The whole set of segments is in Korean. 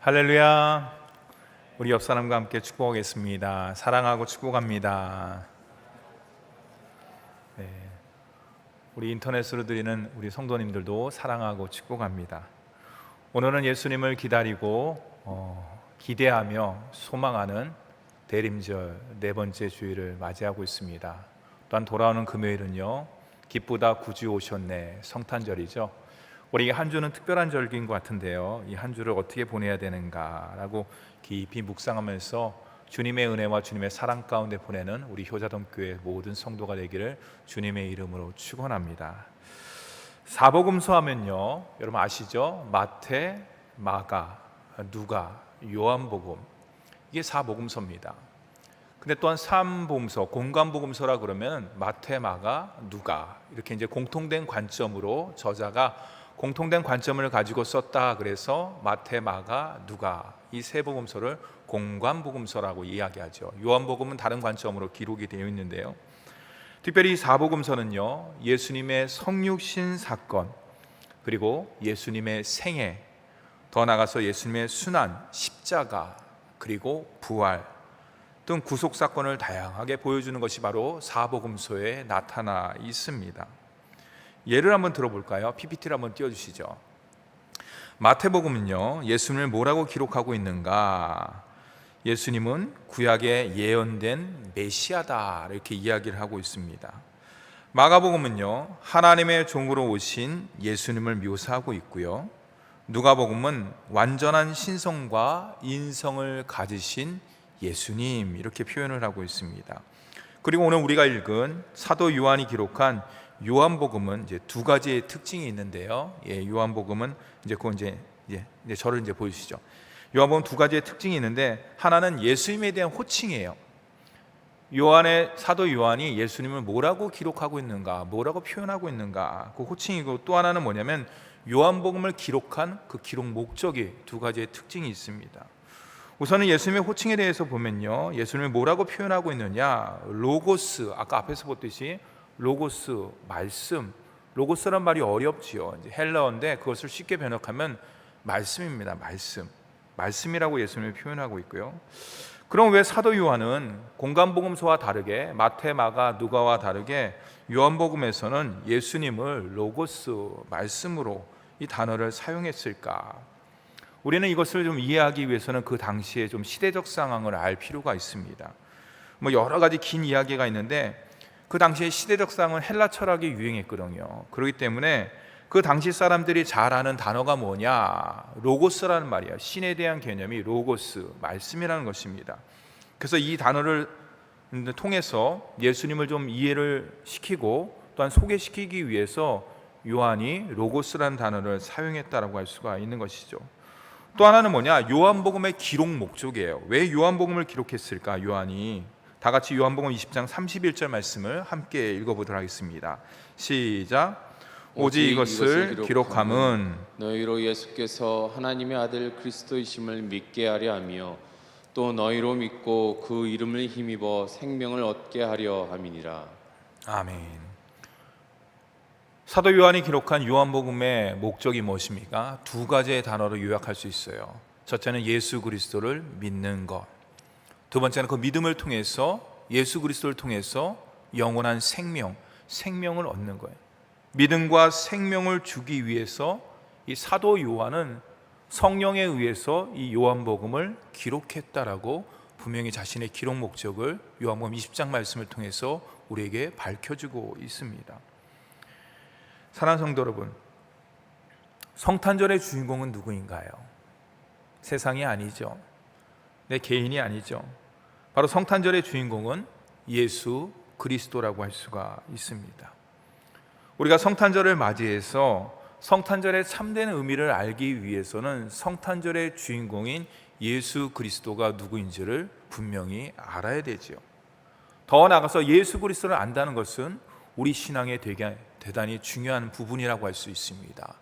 할렐루야. 우리 옆 사람과 함께 축복하겠습니다. 사랑하고 축복합니다. 네, 우리 인터넷으로 드리는 우리 성도님들도 사랑하고 축복합니다. 오늘은 예수님을 기다리고 기대하며 소망하는 대림절 네 번째 주일을 맞이하고 있습니다. 또한 돌아오는 금요일은요, 기쁘다 구주 오셨네 성탄절이죠. 우리 한 주는 특별한 절기인 것 같은데요, 이 한 주를 어떻게 보내야 되는가라고 깊이 묵상하면서 주님의 은혜와 주님의 사랑 가운데 보내는 우리 효자동교회 모든 성도가 되기를 주님의 이름으로 축원합니다. 사복음서 하면요, 여러분 아시죠? 마태, 마가, 누가, 요한복음, 이게 사복음서입니다. 근데 또한 삼복음서, 공관복음서라 그러면 마태, 마가, 누가 이렇게 이제 공통된 관점으로 저자가 공통된 관점을 가지고 썼다. 그래서 마태, 마가, 누가 이 세 복음서를 공관복음서라고 이야기하죠. 요한복음은 다른 관점으로 기록이 되어 있는데요, 특별히 이 사복음서는요, 예수님의 성육신 사건, 그리고 예수님의 생애, 더 나아가서 예수님의 순환, 십자가, 그리고 부활 등 구속 사건을 다양하게 보여주는 것이 바로 사복음서에 나타나 있습니다. 예를 한번 들어볼까요? PPT를 한번 띄워주시죠. 마태복음은요, 예수님을 뭐라고 기록하고 있는가? 예수님은 구약에 예언된 메시아다 이렇게 이야기를 하고 있습니다. 마가복음은요, 하나님의 종으로 오신 예수님을 묘사하고 있고요, 누가복음은 완전한 신성과 인성을 가지신 예수님 이렇게 표현을 하고 있습니다. 그리고 오늘 우리가 읽은 사도 요한이 기록한 요한복음은 이제 두 가지의 특징이 있는데요. 요한복음은 이제 그건 이제 저를 이제 보여주시죠. 요한복음 두 가지의 특징이 있는데, 하나는 예수님에 대한 호칭이에요. 요한의 사도 요한이 예수님을 뭐라고 기록하고 있는가, 뭐라고 표현하고 있는가, 그 호칭이고, 또 하나는 뭐냐면 요한복음을 기록한 그 기록 목적이 두 가지의 특징이 있습니다. 우선은 예수님의 호칭에 대해서 보면요, 예수님을 뭐라고 표현하고 있느냐, 로고스, 아까 앞에서 봤듯이 로고스, 말씀. 로고스란 말이 어렵지요. 이제 헬라어인데 그것을 쉽게 번역하면 말씀입니다. 말씀이라고 예수님을 표현하고 있고요. 그럼 왜 사도 요한은 공관복음서와 다르게, 마태, 마가, 누가와 다르게 요한복음에서는 예수님을 로고스, 말씀으로 이 단어를 사용했을까? 우리는 이것을 좀 이해하기 위해서는 그 당시에 좀 시대적 상황을 알 필요가 있습니다. 여러 가지 긴 이야기가 있는데, 그 당시에 시대적 상황은 헬라 철학이 유행했거든요. 그렇기 때문에 그 당시 사람들이 잘 아는 단어가 뭐냐, 로고스라는 말이야. 신에 대한 개념이 로고스, 말씀이라는 것입니다. 그래서 이 단어를 통해서 예수님을 좀 이해를 시키고 또한 소개시키기 위해서 요한이 로고스라는 단어를 사용했다라고 할 수가 있는 것이죠. 또 하나는 뭐냐, 요한복음의 기록 목적이에요. 왜 요한복음을 기록했을까? 요한이 다 같이 요한복음 20장 31절 말씀을 함께 읽어보도록 하겠습니다. 시작. 오직 이것을 기록함은 너희로 예수께서 하나님의 아들 그리스도이심을 믿게 하려 하며 또 너희로 믿고 그 이름을 힘입어 생명을 얻게 하려 함이니라. 아멘. 사도 요한이 기록한 요한복음의 목적이 무엇입니까? 두 가지의 단어로 요약할 수 있어요. 첫째는 예수 그리스도를 믿는 것, 두 번째는 그 믿음을 통해서, 예수 그리스도를 통해서 영원한 생명을 얻는 거예요. 믿음과 생명을 주기 위해서 이 사도 요한은 성령에 의해서 이 요한복음을 기록했다라고 분명히 자신의 기록 목적을 요한복음 20장 말씀을 통해서 우리에게 밝혀주고 있습니다. 사랑하는 성도 여러분, 성탄절의 주인공은 누구인가요? 세상이 아니죠. 내 개인이 아니죠. 바로 성탄절의 주인공은 예수 그리스도라고 할 수가 있습니다. 우리가 성탄절을 맞이해서 성탄절의 참된 의미를 알기 위해서는 성탄절의 주인공인 예수 그리스도가 누구인지를 분명히 알아야 되죠. 더 나아가서 예수 그리스도를 안다는 것은 우리 신앙에 되게 대단히 중요한 부분이라고 할 수 있습니다.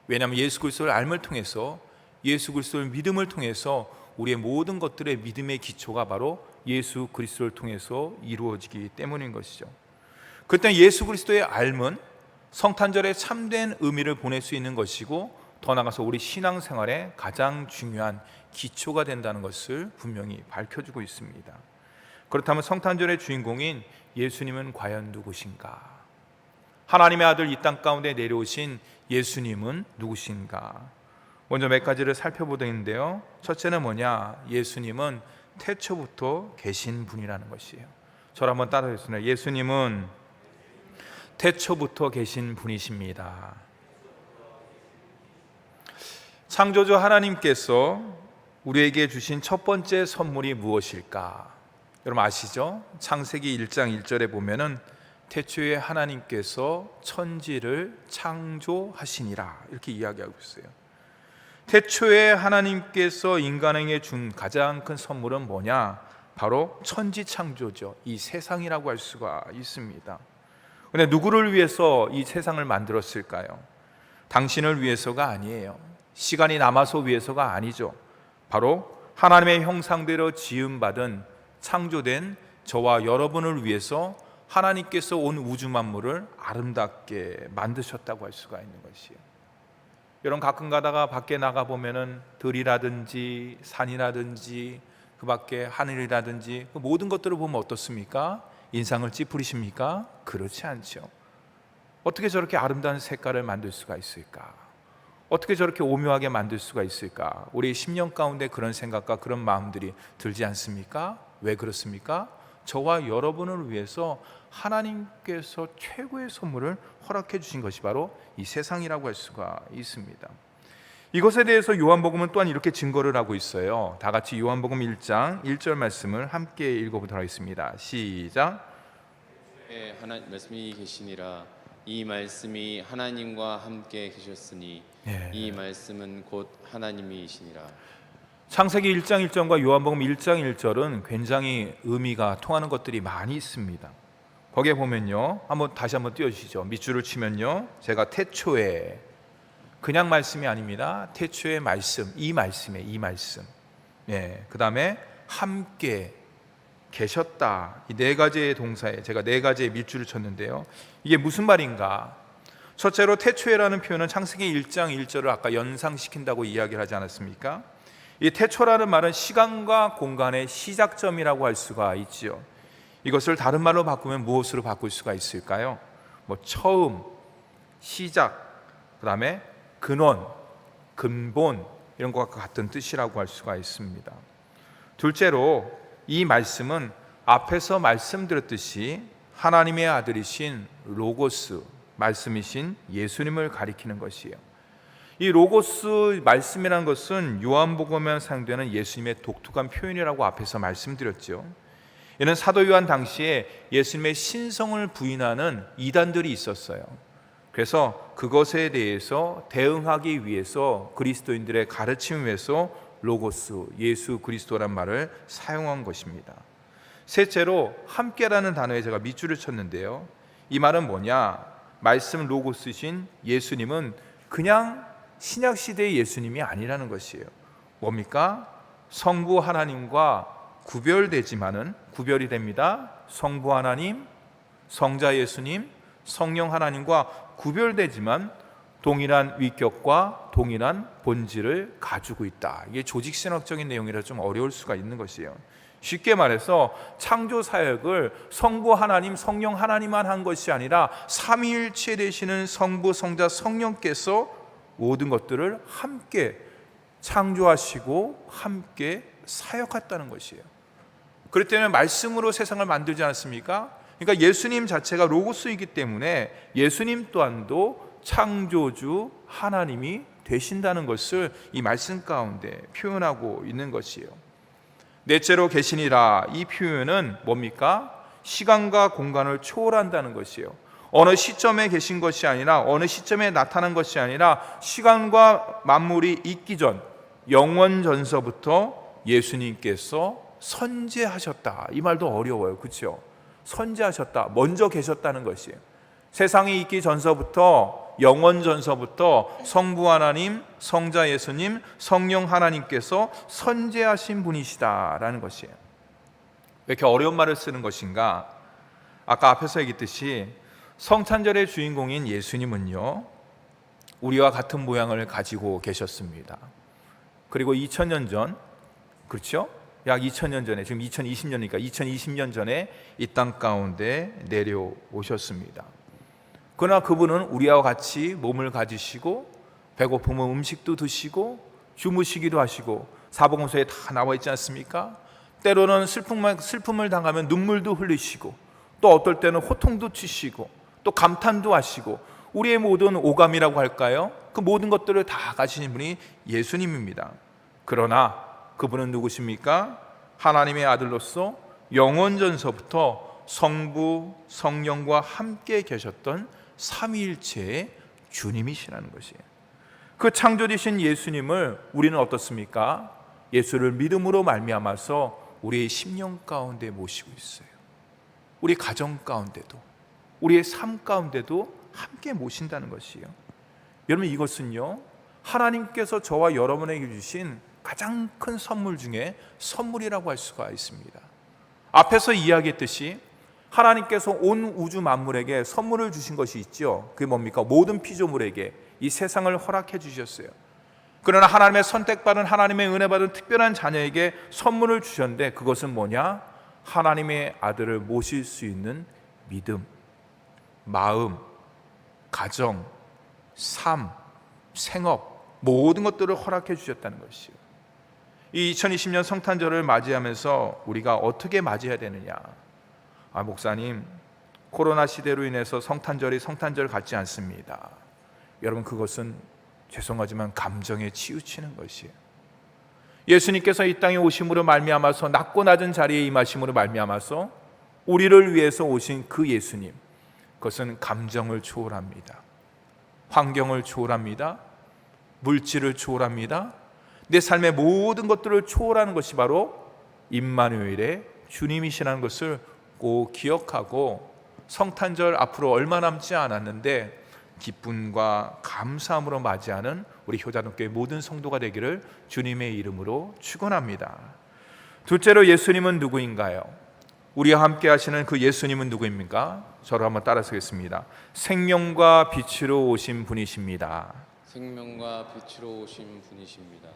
왜냐하면 예수 그리스도를 알음을 통해서, 예수 그리스도를 믿음을 통해서 우리의 모든 것들의 믿음의 기초가 바로 예수 그리스도를 통해서 이루어지기 때문인 것이죠. 그때 예수 그리스도의 알음은 성탄절의 참된 의미를 보낼 수 있는 것이고, 더 나아가서 우리 신앙생활에 가장 중요한 기초가 된다는 것을 분명히 밝혀주고 있습니다. 그렇다면 성탄절의 주인공인 예수님은 과연 누구신가? 하나님의 아들 이 땅 가운데 내려오신 예수님은 누구신가? 먼저 몇 가지를 살펴보는데요. 첫째는 뭐냐? 예수님은 태초부터 계신 분이라는 것이에요. 저를 한번 따라해주세요. 예수님은 태초부터 계신 분이십니다. 창조주 하나님께서 우리에게 주신 첫 번째 선물이 무엇일까? 여러분 아시죠? 창세기 1장 1절에 보면은 태초에 하나님께서 천지를 창조하시니라 이렇게 이야기하고 있어요. 태초에 하나님께서 인간에게 준 가장 큰 선물은 뭐냐? 바로 천지 창조죠. 이 세상이라고 할 수가 있습니다. 그런데 누구를 위해서 이 세상을 만들었을까요? 당신을 위해서가 아니에요. 시간이 남아서 위해서가 아니죠. 바로 하나님의 형상대로 지음받은 창조된 저와 여러분을 위해서 하나님께서 온 우주 만물을 아름답게 만드셨다고 할 수가 있는 것이에요. 여러분 가끔 가다가 밖에 나가 보면은 들이라든지 산이라든지 그 밖에 하늘이라든지 그 모든 것들을 보면 어떻습니까? 인상을 찌푸리십니까? 그렇지 않죠. 어떻게 저렇게 아름다운 색깔을 만들 수가 있을까? 어떻게 저렇게 오묘하게 만들 수가 있을까? 우리 10년 가운데 그런 생각과 그런 마음들이 들지 않습니까? 왜 그렇습니까? 저와 여러분을 위해서 하나님께서 최고의 선물을 허락해 주신 것이 바로 이 세상이라고 할 수가 있습니다. 이것에 대해서 요한복음은 또한 이렇게 증거를 하고 있어요. 다 같이 요한복음 1장 1절 말씀을 함께 읽어보도록 하겠습니다. 시작. 하나님 말씀이 계시니라. 이 말씀이 하나님과 함께 계셨으니 이 말씀은 곧 하나님이시니라. 창세기 1장 1절과 요한복음 1장 1절은 굉장히 의미가 통하는 것들이 많이 있습니다. 거기에 보면요, 다시 한번 띄워주시죠. 밑줄을 치면요, 제가 태초에, 그냥 말씀이 아닙니다. 태초의 말씀, 이 말씀. 그 다음에 함께 계셨다. 이 네 가지의 동사에 제가 네 가지의 밑줄을 쳤는데요. 이게 무슨 말인가? 첫째로 태초에라는 표현은 창세기 1장 1절을 아까 연상시킨다고 이야기를 하지 않았습니까? 이 태초라는 말은 시간과 공간의 시작점이라고 할 수가 있지요. 이것을 다른 말로 바꾸면 무엇으로 바꿀 수가 있을까요? 처음, 시작, 그 다음에 근원, 근본 이런 것과 같은 뜻이라고 할 수가 있습니다. 둘째로 이 말씀은 앞에서 말씀드렸듯이 하나님의 아들이신 로고스, 말씀이신 예수님을 가리키는 것이에요. 이 로고스 말씀이라는 것은 요한복음에 사용되는 예수님의 독특한 표현이라고 앞에서 말씀드렸죠. 이는 사도 요한 당시에 예수님의 신성을 부인하는 이단들이 있었어요. 그래서 그것에 대해서 대응하기 위해서 그리스도인들의 가르침을 위해서 로고스, 예수 그리스도란 말을 사용한 것입니다. 셋째로 함께라는 단어에 제가 밑줄을 쳤는데요. 이 말은 뭐냐? 말씀 로고스신 예수님은 그냥 신약시대의 예수님이 아니라는 것이에요. 뭡니까? 성부 하나님과 구별되지만은 구별이 됩니다. 성부 하나님, 성자 예수님, 성령 하나님과 구별되지만 동일한 위격과 동일한 본질을 가지고 있다. 이게 조직신학적인 내용이라 좀 어려울 수가 있는 것이에요. 쉽게 말해서 창조 사역을 성부 하나님, 성령 하나님만 한 것이 아니라 삼위일체 되시는 성부, 성자, 성령께서 모든 것들을 함께 창조하시고 함께 사역했다는 것이에요. 그렇기 때문에 말씀으로 세상을 만들지 않았습니까? 그러니까 예수님 자체가 로고스이기 때문에 예수님 또한도 창조주 하나님이 되신다는 것을 이 말씀 가운데 표현하고 있는 것이에요. 넷째로 계시니라, 이 표현은 뭡니까? 시간과 공간을 초월한다는 것이에요. 어느 시점에 계신 것이 아니라 어느 시점에 나타난 것이 아니라 시간과 만물이 있기 전 영원 전서부터 예수님께서 선재하셨다. 이 말도 어려워요. 그렇죠? 선재하셨다. 먼저 계셨다는 것이에요. 세상이 있기 전서부터 영원 전서부터 성부 하나님, 성자 예수님, 성령 하나님께서 선재하신 분이시다라는 것이에요. 왜 이렇게 어려운 말을 쓰는 것인가? 아까 앞에서 얘기했듯이 성탄절의 주인공인 예수님은요, 우리와 같은 모양을 가지고 계셨습니다. 그리고 2000년 전, 그렇죠? 약 2000년 전에, 지금 2020년이니까 2020년 전에 이 땅 가운데 내려오셨습니다. 그러나 그분은 우리와 같이 몸을 가지시고 배고프면 음식도 드시고 주무시기도 하시고 사복음서에 다 나와 있지 않습니까? 때로는 슬픔을 당하면 눈물도 흘리시고 또 어떨 때는 호통도 치시고 또 감탄도 하시고 우리의 모든 오감이라고 할까요? 그 모든 것들을 다 가지신 분이 예수님입니다. 그러나 그분은 누구십니까? 하나님의 아들로서 영원전서부터 성부, 성령과 함께 계셨던 삼위일체의 주님이시라는 것이에요. 그 창조주신 예수님을 우리는 어떻습니까? 예수를 믿음으로 말미암아서 우리의 심령 가운데 모시고 있어요. 우리 가정 가운데도, 우리의 삶 가운데도 함께 모신다는 것이에요. 여러분, 이것은요, 하나님께서 저와 여러분에게 주신 가장 큰 선물 중에 선물이라고 할 수가 있습니다. 앞에서 이야기했듯이 하나님께서 온 우주 만물에게 선물을 주신 것이 있죠. 그게 뭡니까? 모든 피조물에게 이 세상을 허락해 주셨어요. 그러나 하나님의 선택받은, 하나님의 은혜 받은 특별한 자녀에게 선물을 주셨는데 그것은 뭐냐? 하나님의 아들을 모실 수 있는 믿음, 마음, 가정, 삶, 생업, 모든 것들을 허락해 주셨다는 것이요. 이 2020년 성탄절을 맞이하면서 우리가 어떻게 맞이해야 되느냐? 목사님, 코로나 시대로 인해서 성탄절이 성탄절 같지 않습니다. 여러분, 그것은 죄송하지만 감정에 치우치는 것이에요. 예수님께서 이 땅에 오심으로 말미암아서 낮고 낮은 자리에 임하심으로 말미암아서 우리를 위해서 오신 그 예수님, 그것은 감정을 초월합니다. 환경을 초월합니다. 물질을 초월합니다. 내 삶의 모든 것들을 초월하는 것이 바로 임마누엘의 주님이시라는 것을 꼭 기억하고 성탄절 앞으로 얼마 남지 않았는데 기쁨과 감사함으로 맞이하는 우리 효자동교회 모든 성도가 되기를 주님의 이름으로 축원합니다. 둘째로, 예수님은 누구인가요? 우리와 함께 하시는 그 예수님은 누구입니까? 저를 한번 따라서겠습니다. 생명과 빛으로 오신 분이십니다. 생명과 빛으로 오신 분이십니다.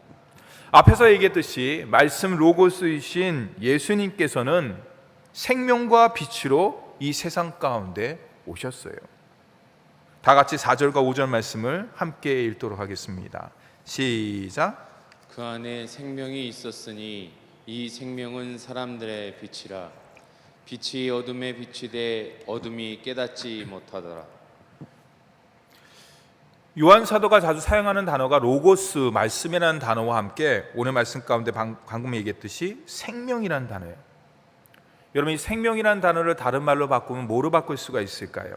앞에서 얘기했듯이 말씀 로고스이신 예수님께서는 생명과 빛으로 이 세상 가운데 오셨어요. 다 같이 4절과 5절 말씀을 함께 읽도록 하겠습니다. 시작. 그 안에 생명이 있었으니 이 생명은 사람들의 빛이라. 빛이 어둠에 비치되 어둠이 깨닫지 못하더라. 요한 사도가 자주 사용하는 단어가 로고스, 말씀이라는 단어와 함께 오늘 말씀 가운데 방금 얘기했듯이 생명이라는 단어예요. 여러분, 이 생명이라는 단어를 다른 말로 바꾸면 뭐로 바꿀 수가 있을까요?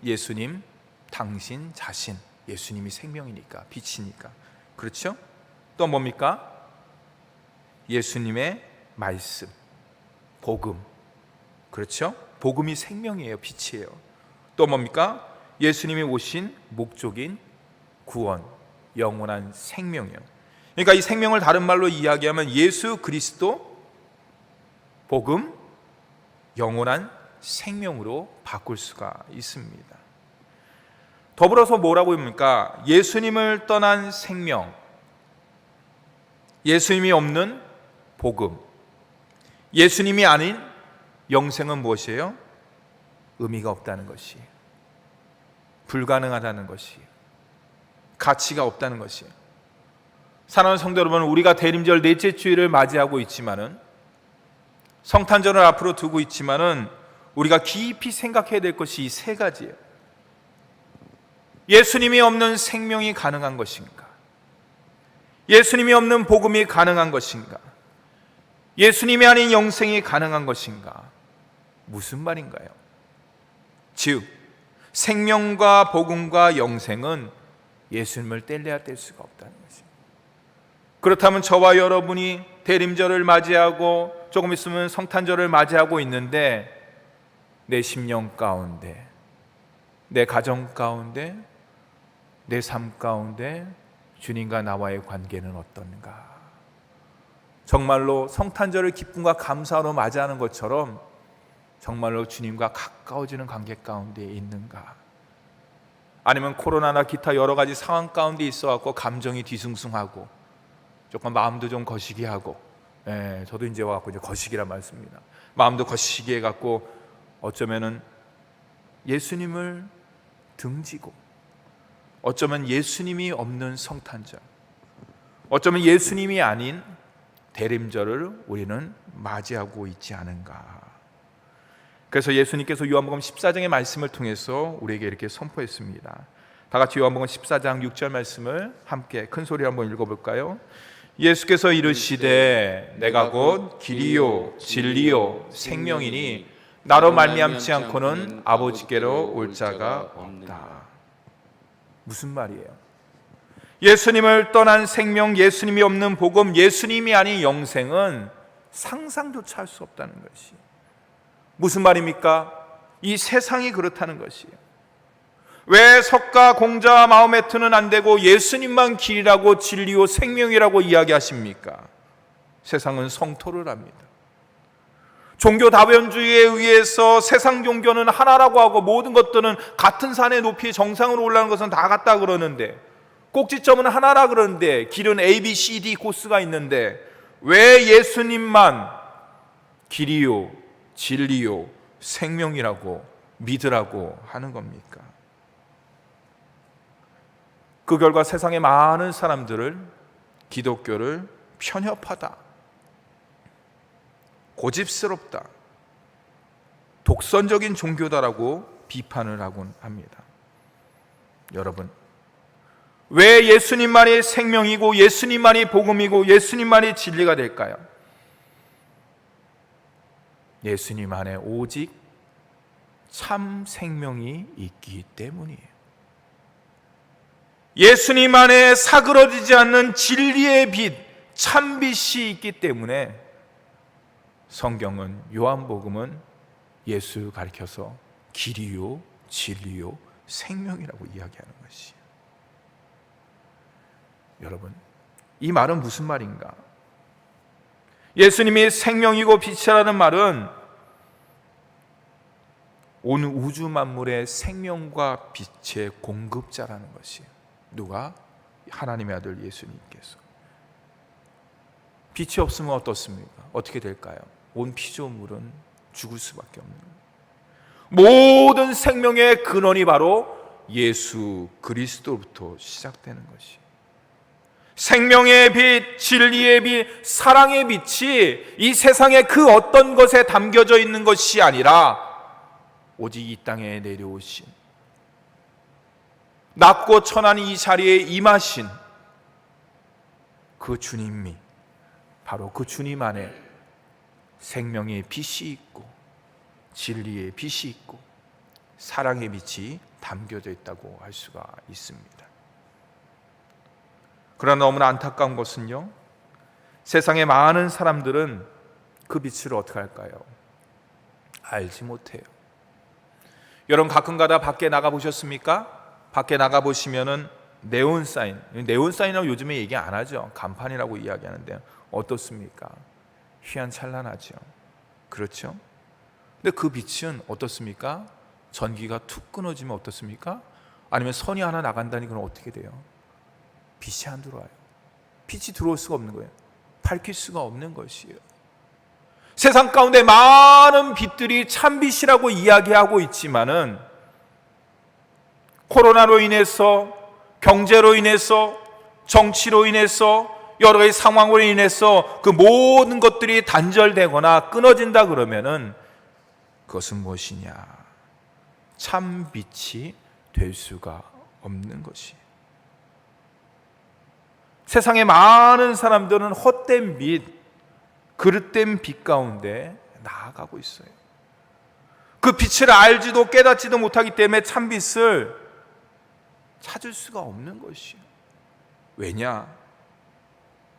예수님, 당신, 자신. 예수님이 생명이니까, 빛이니까. 그렇죠? 또 뭡니까? 예수님의 말씀, 복음. 그렇죠? 복음이 생명이에요, 빛이에요. 또 뭡니까? 예수님이 오신 목적인 구원, 영원한 생명이요. 그러니까 이 생명을 다른 말로 이야기하면 예수 그리스도, 복음, 영원한 생명으로 바꿀 수가 있습니다. 더불어서 뭐라고 합니까? 예수님을 떠난 생명, 예수님이 없는 복음, 예수님이 아닌 영생은 무엇이에요? 의미가 없다는 것이에요. 불가능하다는 것이에요. 가치가 없다는 것이에요. 사랑하는 성도 여러분, 우리가 대림절 넷째 주일을 맞이하고 있지만은, 성탄절을 앞으로 두고 있지만은 우리가 깊이 생각해야 될 것이 이 세 가지예요. 예수님이 없는 생명이 가능한 것인가? 예수님이 없는 복음이 가능한 것인가? 예수님이 아닌 영생이 가능한 것인가? 무슨 말인가요? 즉, 생명과 복음과 영생은 예수님을 뗄래야 뗄 수가 없다는 것입니다. 그렇다면 저와 여러분이 대림절을 맞이하고 조금 있으면 성탄절을 맞이하고 있는데 내 심령 가운데, 내 가정 가운데, 내 삶 가운데 주님과 나와의 관계는 어떤가? 정말로 성탄절을 기쁨과 감사로 맞이하는 것처럼 정말로 주님과 가까워지는 관계 가운데 있는가? 아니면 코로나나 기타 여러 가지 상황 가운데 있어갖고 감정이 뒤숭숭하고 조금 마음도 좀 거시기 하고, 저도 이제 와갖고 이제 거시기란 말 씁니다. 마음도 거시기 해갖고 어쩌면은 예수님을 등지고, 어쩌면 예수님이 없는 성탄절, 어쩌면 예수님이 아닌 대림절을 우리는 맞이하고 있지 않은가. 그래서 예수님께서 요한복음 14장의 말씀을 통해서 우리에게 이렇게 선포했습니다. 다 같이 요한복음 14장 6절 말씀을 함께 큰 소리로 한번 읽어볼까요? 예수께서 이르시되 내가 곧 길이요 진리요 생명이니 나로 말미암지 않고는 아버지께로 올 자가 없다. 무슨 말이에요? 예수님을 떠난 생명, 예수님이 없는 복음, 예수님이 아닌 영생은 상상조차 할 수 없다는 것이 무슨 말입니까? 이 세상이 그렇다는 것이에요. 왜 석가 공자 마음에 트는 안 되고 예수님만 길이라고 진리요 생명이라고 이야기하십니까? 세상은 성토를 합니다. 종교 다변주의에 의해서 세상 종교는 하나라고 하고 모든 것들은 같은 산의 높이 정상으로 올라가는 것은 다 같다 그러는데, 꼭지점은 하나라 그러는데, 길은 A, B, C, D 코스가 있는데 왜 예수님만 길이요 진리요 생명이라고 믿으라고 하는 겁니까? 그 결과 세상의 많은 사람들을 기독교를 편협하다, 고집스럽다, 독선적인 종교다라고 비판을 하곤 합니다. 여러분, 왜 예수님만이 생명이고 예수님만이 복음이고 예수님만이 진리가 될까요? 예수님 안에 오직 참 생명이 있기 때문이에요. 예수님 안에 사그러지지 않는 진리의 빛, 참빛이 있기 때문에 성경은, 요한복음은 예수 가리켜서 길이요 진리요 생명이라고 이야기하는 것이에요. 여러분, 이 말은 무슨 말인가? 예수님이 생명이고 빛이라는 말은 온 우주 만물의 생명과 빛의 공급자라는 것이에요. 누가? 하나님의 아들 예수님께서. 빛이 없으면 어떻습니까? 어떻게 될까요? 온 피조물은 죽을 수밖에 없는 거예요. 모든 생명의 근원이 바로 예수 그리스도로부터 시작되는 것이에요. 생명의 빛, 진리의 빛, 사랑의 빛이 이 세상의 그 어떤 것에 담겨져 있는 것이 아니라 오직 이 땅에 내려오신, 낮고 천한 이 자리에 임하신 그 주님이 바로 그 주님 안에 생명의 빛이 있고 진리의 빛이 있고 사랑의 빛이 담겨져 있다고 할 수가 있습니다. 그러나 너무나 안타까운 것은요, 세상의 많은 사람들은 그 빛을 어떻게 할까요? 알지 못해요. 여러분, 가끔가다 밖에 나가 보셨습니까? 밖에 나가 보시면은 네온사인, 네온사인이라고 요즘에 얘기 안 하죠. 간판이라고 이야기하는데요. 어떻습니까? 휘황찬란하죠. 그렇죠? 근데 그 빛은 어떻습니까? 전기가 툭 끊어지면 어떻습니까? 아니면 선이 하나 나간다니 그럼 어떻게 돼요? 빛이 안 들어와요. 빛이 들어올 수가 없는 거예요. 밝힐 수가 없는 것이에요. 세상 가운데 많은 빛들이 참빛이라고 이야기하고 있지만은 코로나로 인해서, 경제로 인해서, 정치로 인해서, 여러 가지 상황으로 인해서 그 모든 것들이 단절되거나 끊어진다 그러면은 그것은 무엇이냐? 참빛이 될 수가 없는 것이에요. 세상의 많은 사람들은 헛된 빛, 그릇된 빛 가운데 나아가고 있어요. 그 빛을 알지도 깨닫지도 못하기 때문에 참빛을 찾을 수가 없는 것이에요. 왜냐?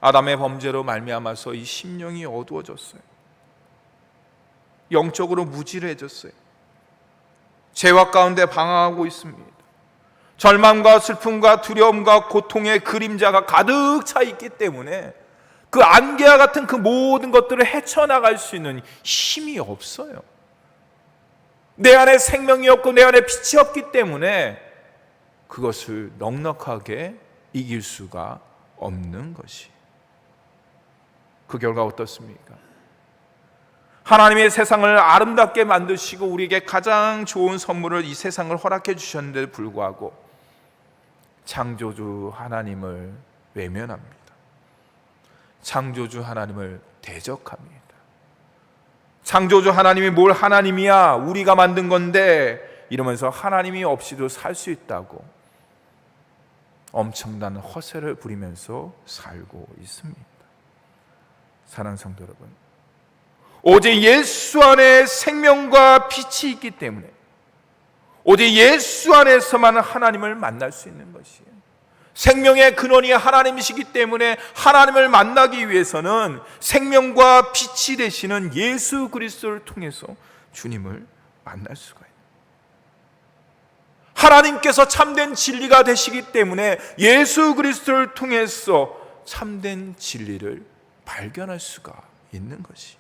아담의 범죄로 말미암아서 이 심령이 어두워졌어요. 영적으로 무질해졌어요. 죄악 가운데 방황하고 있습니다. 절망과 슬픔과 두려움과 고통의 그림자가 가득 차 있기 때문에 그 안개와 같은 그 모든 것들을 헤쳐나갈 수 있는 힘이 없어요. 내 안에 생명이 없고 내 안에 빛이 없기 때문에 그것을 넉넉하게 이길 수가 없는 것이. 그 결과 어떻습니까? 하나님의 세상을 아름답게 만드시고 우리에게 가장 좋은 선물을 이 세상을 허락해 주셨는데도 불구하고 창조주 하나님을 외면합니다. 창조주 하나님을 대적합니다. 창조주 하나님이 뭘 하나님이야, 우리가 만든 건데 이러면서 하나님이 없이도 살 수 있다고 엄청난 허세를 부리면서 살고 있습니다. 사랑하는 성도 여러분, 오직 예수 안에 생명과 빛이 있기 때문에 오직 예수 안에서만 하나님을 만날 수 있는 것이에요. 생명의 근원이 하나님이시기 때문에 하나님을 만나기 위해서는 생명과 빛이 되시는 예수 그리스도를 통해서 주님을 만날 수가 있어요. 하나님께서 참된 진리가 되시기 때문에 예수 그리스도를 통해서 참된 진리를 발견할 수가 있는 것이,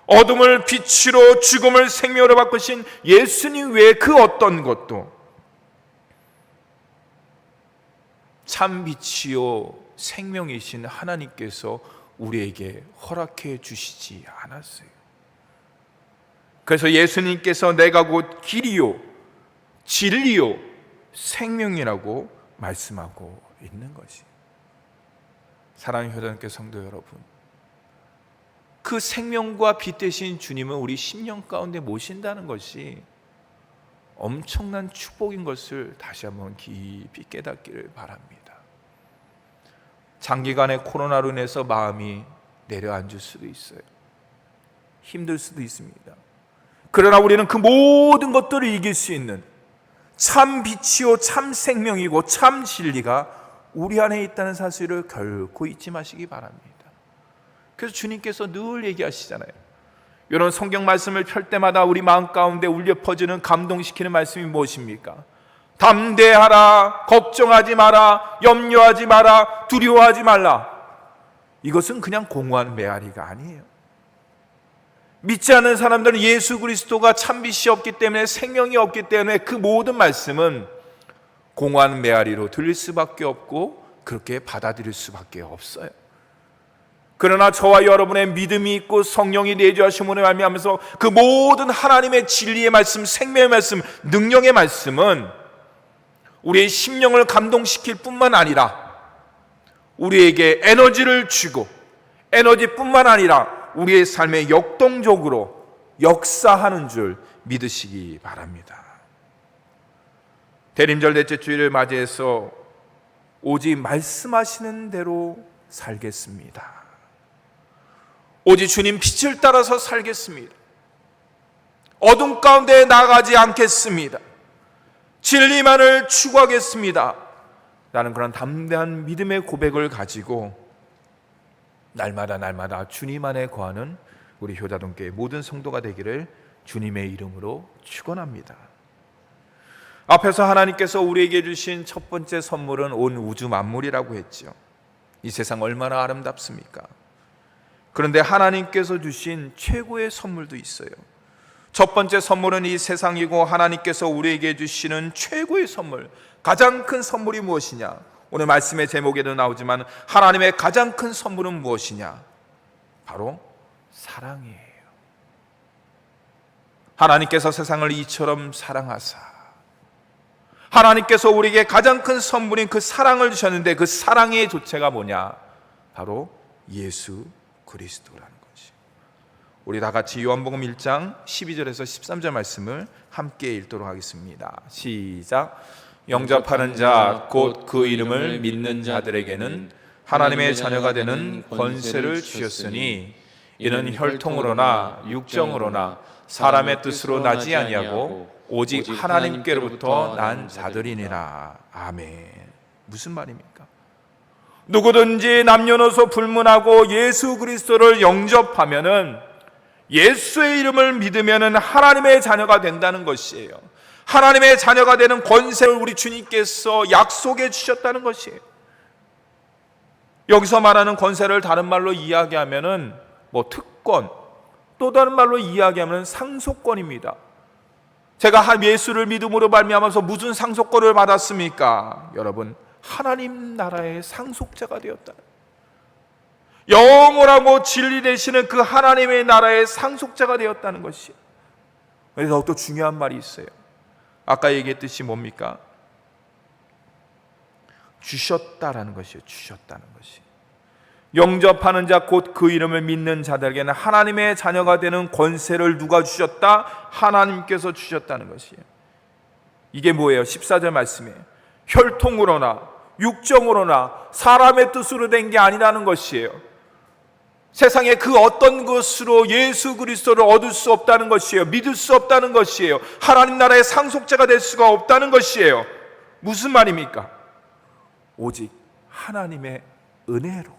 어둠을 빛으로 죽음을 생명으로 바꾸신 예수님 외에 그 어떤 것도 참 빛이요 생명이신 하나님께서 우리에게 허락해 주시지 않았어요. 그래서 예수님께서 내가 곧 길이요 진리요 생명이라고 말씀하고 있는 것이, 사랑하는 효자님께 성도 여러분, 그 생명과 빛 되신 주님은 우리 심령 가운데 모신다는 것이 엄청난 축복인 것을 다시 한번 깊이 깨닫기를 바랍니다. 장기간의 코로나로 인해서 마음이 내려앉을 수도 있어요. 힘들 수도 있습니다. 그러나 우리는 그 모든 것들을 이길 수 있는 참 빛이요 참 생명이고 참 진리가 우리 안에 있다는 사실을 결코 잊지 마시기 바랍니다. 그래서 주님께서 늘 얘기하시잖아요. 이런 성경 말씀을 펼 때마다 우리 마음 가운데 울려 퍼지는 감동시키는 말씀이 무엇입니까? 담대하라, 걱정하지 마라, 염려하지 마라, 두려워하지 말라. 이것은 그냥 공허한 메아리가 아니에요. 믿지 않는 사람들은 예수 그리스도가 참빛이 없기 때문에, 생명이 없기 때문에 그 모든 말씀은 공허한 메아리로 들릴 수밖에 없고 그렇게 받아들일 수밖에 없어요. 그러나 저와 여러분의 믿음이 있고 성령이 내주하심으로 말미암아서 그 모든 하나님의 진리의 말씀, 생명의 말씀, 능력의 말씀은 우리의 심령을 감동시킬 뿐만 아니라 우리에게 에너지를 주고, 에너지뿐만 아니라 우리의 삶에 역동적으로 역사하는 줄 믿으시기 바랍니다. 대림절 넷째 주일을 맞이해서 오직 말씀하시는 대로 살겠습니다. 오직 주님 빛을 따라서 살겠습니다. 어둠 가운데 나가지 않겠습니다. 진리만을 추구하겠습니다. 라는 그런 담대한 믿음의 고백을 가지고 날마다 주님 안에 거하는 우리 효자동교회 모든 성도가 되기를 주님의 이름으로 축원합니다. 앞에서 하나님께서 우리에게 주신 첫 번째 선물은 온 우주 만물이라고 했죠. 이 세상 얼마나 아름답습니까? 그런데 하나님께서 주신 최고의 선물도 있어요. 첫 번째 선물은 이 세상이고, 하나님께서 우리에게 주시는 최고의 선물, 가장 큰 선물이 무엇이냐? 오늘 말씀의 제목에도 나오지만 하나님의 가장 큰 선물은 무엇이냐? 바로 사랑이에요. 하나님께서 세상을 이처럼 사랑하사 하나님께서 우리에게 가장 큰 선물인 그 사랑을 주셨는데, 그 사랑의 조체가 뭐냐? 바로 예수 그리스도라는 것이. 우리 다 같이 요한복음 1장 12절에서 13절 말씀을 함께 읽도록 하겠습니다. 시작. 영접하는 자 곧 그 이름을 믿는 자들에게는 하나님의 자녀가 되는 권세를 주셨으니 이는 혈통으로나 육정으로나 사람의 뜻으로 나지 아니하고 오직 하나님께로부터 난 자들이니라. 아멘. 무슨 말입니까? 누구든지 남녀노소 불문하고 예수 그리스도를 영접하면은, 예수의 이름을 믿으면은 하나님의 자녀가 된다는 것이에요. 하나님의 자녀가 되는 권세를 우리 주님께서 약속해 주셨다는 것이에요. 여기서 말하는 권세를 다른 말로 이야기하면은 특권, 또 다른 말로 이야기하면 상속권입니다. 제가 예수를 믿음으로 말미암아서 무슨 상속권을 받았습니까? 여러분, 하나님 나라의 상속자가 되었다. 영원하고 진리 되시는 그 하나님의 나라의 상속자가 되었다는 것이에요. 그래서 또 중요한 말이 있어요. 아까 얘기했듯이 뭡니까? 주셨다라는 것이에요. 주셨다는 것이. 영접하는 자 곧 그 이름을 믿는 자들에게는 하나님의 자녀가 되는 권세를 누가 주셨다? 하나님께서 주셨다는 것이에요. 이게 뭐예요? 14절 말씀이에요. 혈통으로나 육정으로나 사람의 뜻으로 된 게 아니라는 것이에요. 세상에 그 어떤 것으로 예수 그리스도를 얻을 수 없다는 것이에요. 믿을 수 없다는 것이에요. 하나님 나라의 상속자가 될 수가 없다는 것이에요. 무슨 말입니까? 오직 하나님의 은혜로,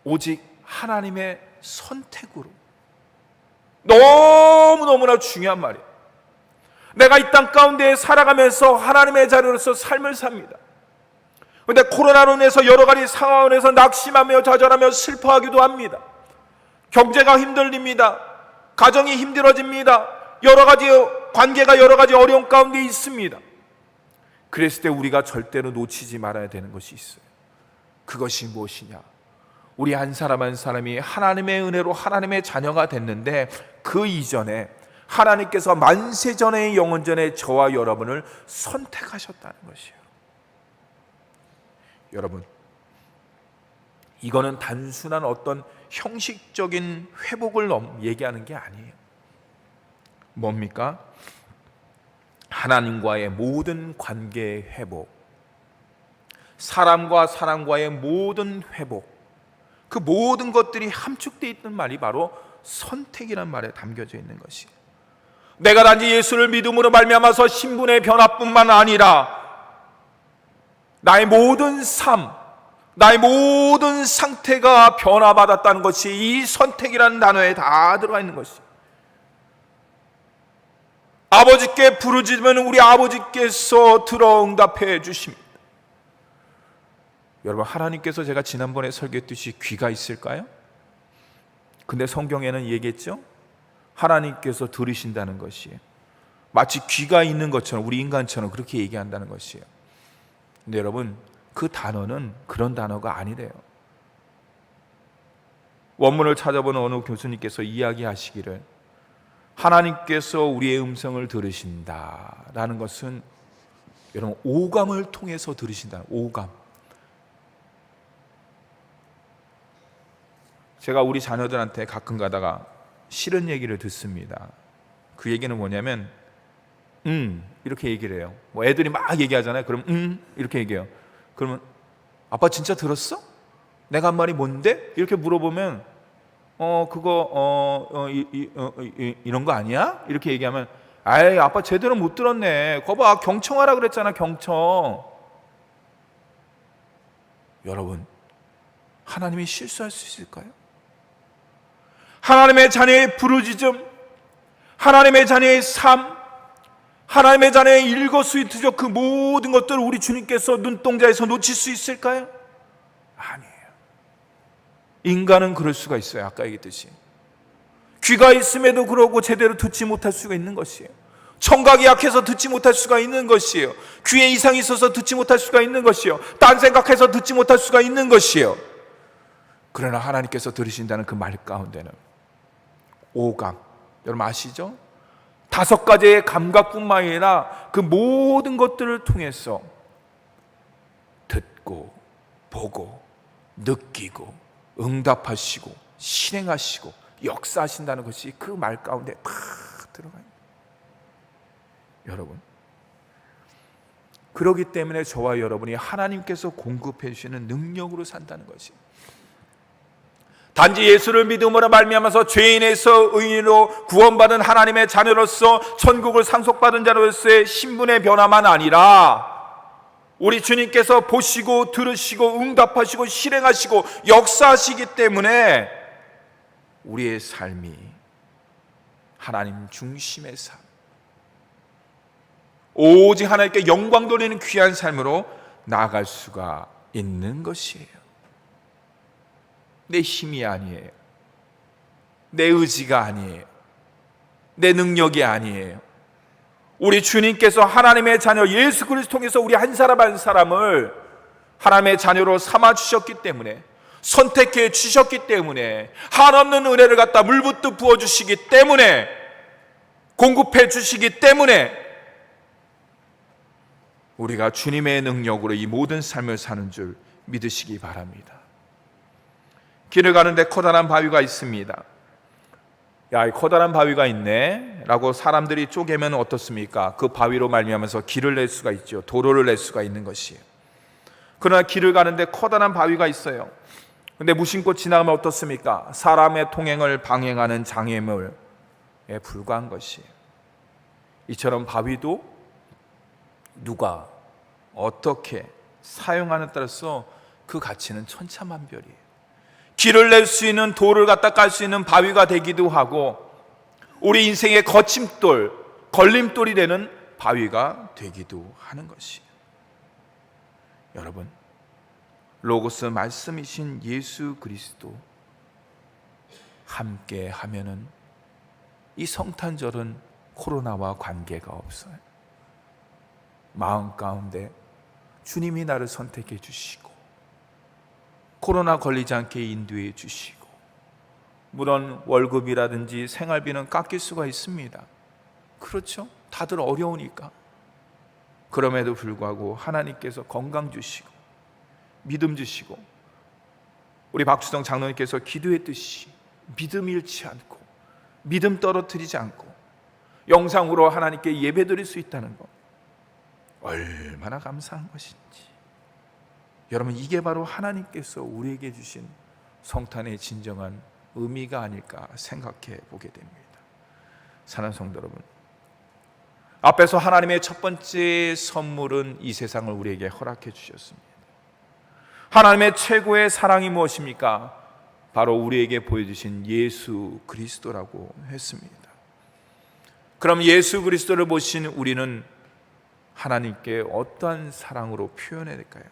오직 하나님의 선택으로. 너무너무나 중요한 말이에요. 내가 이 땅 가운데 살아가면서 하나님의 자녀로서 삶을 삽니다. 그런데 코로나로 인해서 여러 가지 상황을 해서 낙심하며 좌절하며 슬퍼하기도 합니다. 경제가 힘들립니다. 가정이 힘들어집니다. 여러 가지 관계가 여러 가지 어려운 가운데 있습니다. 그랬을 때 우리가 절대로 놓치지 말아야 되는 것이 있어요. 그것이 무엇이냐? 우리 한 사람 한 사람이 하나님의 은혜로 하나님의 자녀가 됐는데 그 이전에 하나님께서 만세전의 영원전에 저와 여러분을 선택하셨다는 것이에요. 여러분, 이거는 단순한 어떤 형식적인 회복을 얘기하는 게 아니에요. 뭡니까? 하나님과의 모든 관계의 회복, 사람과 사람과의 모든 회복, 그 모든 것들이 함축되어 있는 말이 바로 선택이라는 말에 담겨져 있는 것이에요. 내가 단지 예수를 믿음으로 말미암아서 신분의 변화뿐만 아니라 나의 모든 삶, 나의 모든 상태가 변화받았다는 것이 이 선택이라는 단어에 다 들어가 있는 것이에요. 아버지께 부르짖으면 우리 아버지께서 들어 응답해 주십니다. 여러분, 하나님께서 제가 지난번에 설교했듯이 귀가 있을까요? 근데 성경에는 얘기했죠? 하나님께서 들으신다는 것이에요. 마치 귀가 있는 것처럼 우리 인간처럼 그렇게 얘기한다는 것이에요. 근데 여러분, 그 단어는 그런 단어가 아니래요. 원문을 찾아보는 어느 교수님께서 이야기하시기를 하나님께서 우리의 음성을 들으신다라는 것은 여러분 오감을 통해서 들으신다. 오감. 제가 우리 자녀들한테 가끔 가다가 싫은 얘기를 듣습니다. 그 얘기는 뭐냐면 이렇게 얘기를 해요. 뭐 애들이 막 얘기하잖아요. 그럼 이렇게 얘기해요. 그러면 아빠 진짜 들었어? 내가 한 말이 뭔데? 이렇게 물어보면 이런 거 아니야? 이렇게 얘기하면 아이 아빠 제대로 못 들었네. 거봐 경청하라 그랬잖아. 경청. 여러분, 하나님이 실수할 수 있을까요? 하나님의 자녀의 부르짖음, 하나님의 자녀의 삶, 하나님의 자녀의 일거수일투족 그 모든 것들을 우리 주님께서 눈동자에서 놓칠 수 있을까요? 아니에요. 인간은 그럴 수가 있어요. 아까 얘기했듯이 귀가 있음에도 그러고 제대로 듣지 못할 수가 있는 것이에요. 청각이 약해서 듣지 못할 수가 있는 것이에요. 귀에 이상이 있어서 듣지 못할 수가 있는 것이에요. 딴 생각해서 듣지 못할 수가 있는 것이에요. 그러나 하나님께서 들으신다는 그 말 가운데는 오감, 여러분 아시죠? 5가지의 감각뿐만 아니라 그 모든 것들을 통해서 듣고 보고 느끼고 응답하시고 실행하시고 역사하신다는 것이 그 말 가운데 다 들어가 있는 거예요. 여러분, 그렇기 때문에 저와 여러분이 하나님께서 공급해 주시는 능력으로 산다는 것이에요. 단지 예수를 믿음으로 말미암아서 죄인에서 의인으로 구원받은 하나님의 자녀로서 천국을 상속받은 자로서의 신분의 변화만 아니라 우리 주님께서 보시고 들으시고 응답하시고 실행하시고 역사하시기 때문에 우리의 삶이 하나님 중심의 삶, 오직 하나님께 영광 돌리는 귀한 삶으로 나아갈 수가 있는 것이에요. 내 힘이 아니에요. 내 의지가 아니에요. 내 능력이 아니에요. 우리 주님께서 하나님의 자녀 예수 그리스도 통해서 우리 한 사람 한 사람을 하나님의 자녀로 삼아 주셨기 때문에 선택해 주셨기 때문에, 한없는 은혜를 갖다 물붓듯 부어주시기 때문에, 공급해 주시기 때문에 우리가 주님의 능력으로 이 모든 삶을 사는 줄 믿으시기 바랍니다. 길을 가는데 커다란 바위가 있습니다. 야, 이 커다란 바위가 있네 라고 사람들이 쪼개면 어떻습니까? 그 바위로 말미암아서 길을 낼 수가 있죠. 도로를 낼 수가 있는 것이에요. 그러나 길을 가는데 커다란 바위가 있어요. 근데 무심코 지나가면 어떻습니까? 사람의 통행을 방해하는 장애물에 불과한 것이에요. 이처럼 바위도 누가 어떻게 사용하느냐에 따라서 그 가치는 천차만별이에요. 길을 낼 수 있는, 돌을 갖다 깔 수 있는 바위가 되기도 하고, 우리 인생의 거침돌, 걸림돌이 되는 바위가 되기도 하는 것이에요. 여러분, 로고스 말씀이신 예수 그리스도 함께 하면은 이 성탄절은 코로나와 관계가 없어요. 마음 가운데 주님이 나를 선택해 주시고 코로나 걸리지 않게 인도해 주시고, 물론 월급이라든지 생활비는 깎일 수가 있습니다. 그렇죠? 다들 어려우니까. 그럼에도 불구하고 하나님께서 건강 주시고 믿음 주시고, 우리 박수성 장로님께서 기도했듯이 믿음 잃지 않고 믿음 떨어뜨리지 않고 영상으로 하나님께 예배드릴 수 있다는 것, 얼마나 감사한 것인지. 여러분, 이게 바로 하나님께서 우리에게 주신 성탄의 진정한 의미가 아닐까 생각해 보게 됩니다. 사랑하는 성도 여러분, 앞에서 하나님의 첫 번째 선물은 이 세상을 우리에게 허락해 주셨습니다. 하나님의 최고의 사랑이 무엇입니까? 바로 우리에게 보여주신 예수 그리스도라고 했습니다. 그럼 예수 그리스도를 보신 우리는 하나님께 어떠한 사랑으로 표현해야 될까요?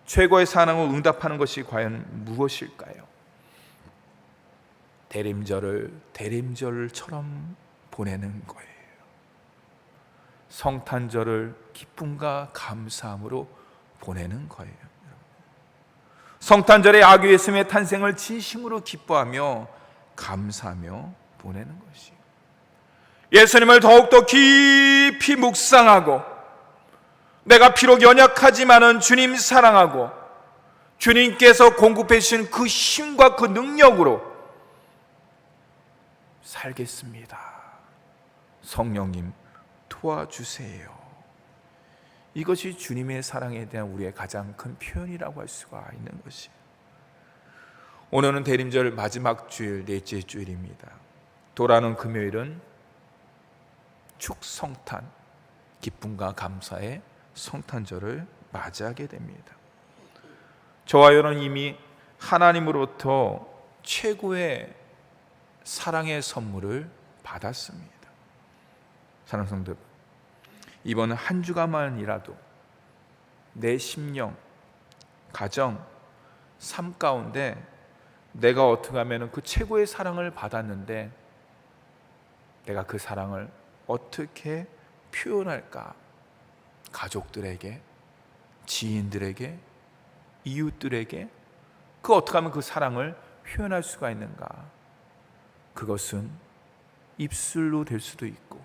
최고의 사랑을 응답하는 것이 과연 무엇일까요? 대림절을 대림절처럼 보내는 거예요. 성탄절을 기쁨과 감사함으로 보내는 거예요. 성탄절의 아기 예수님의 탄생을 진심으로 기뻐하며 감사하며 보내는 것이에요. 예수님을 더욱더 깊이 묵상하고, 내가 비록 연약하지만은 주님 사랑하고 주님께서 공급해 주신 그 힘과 그 능력으로 살겠습니다. 성령님 도와주세요. 이것이 주님의 사랑에 대한 우리의 가장 큰 표현이라고 할 수가 있는 것이에요. 오늘은 대림절 마지막 주일, 넷째 주일입니다. 돌아오는 금요일은 축성탄, 기쁨과 감사의 성탄절을 맞이하게 됩니다. 저와 여러분은 이미 하나님으로부터 최고의 사랑의 선물을 받았습니다. 사랑하는 성도 여러분, 이번 한 주간만이라도 내 심령, 가정, 삶 가운데 내가 어떻게 하면 그 최고의 사랑을 받았는데 내가 그 사랑을 어떻게 표현할까? 가족들에게, 지인들에게, 이웃들에게 그 어떻게 하면 그 사랑을 표현할 수가 있는가? 그것은 입술로 될 수도 있고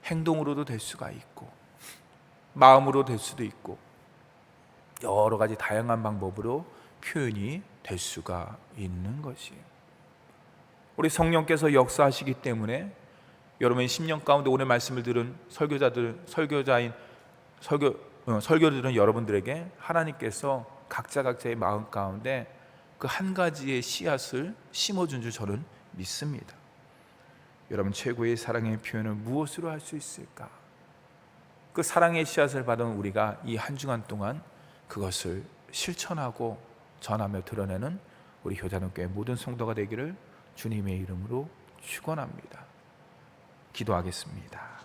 행동으로도 될 수가 있고 마음으로 될 수도 있고 여러 가지 다양한 방법으로 표현이 될 수가 있는 것이에요. 우리 성령께서 역사하시기 때문에 여러분의 10년 가운데 오늘 말씀을 들은 설교를 들은 여러분들에게 하나님께서 각자의 마음 가운데 그 한 가지의 씨앗을 심어준 줄 저는 믿습니다. 여러분, 최고의 사랑의 표현을 무엇으로 할 수 있을까? 그 사랑의 씨앗을 받은 우리가 이 한 주간 동안 그것을 실천하고 전하며 드러내는 우리 효자동교회 모든 성도가 되기를 주님의 이름으로 축원합니다. 기도하겠습니다.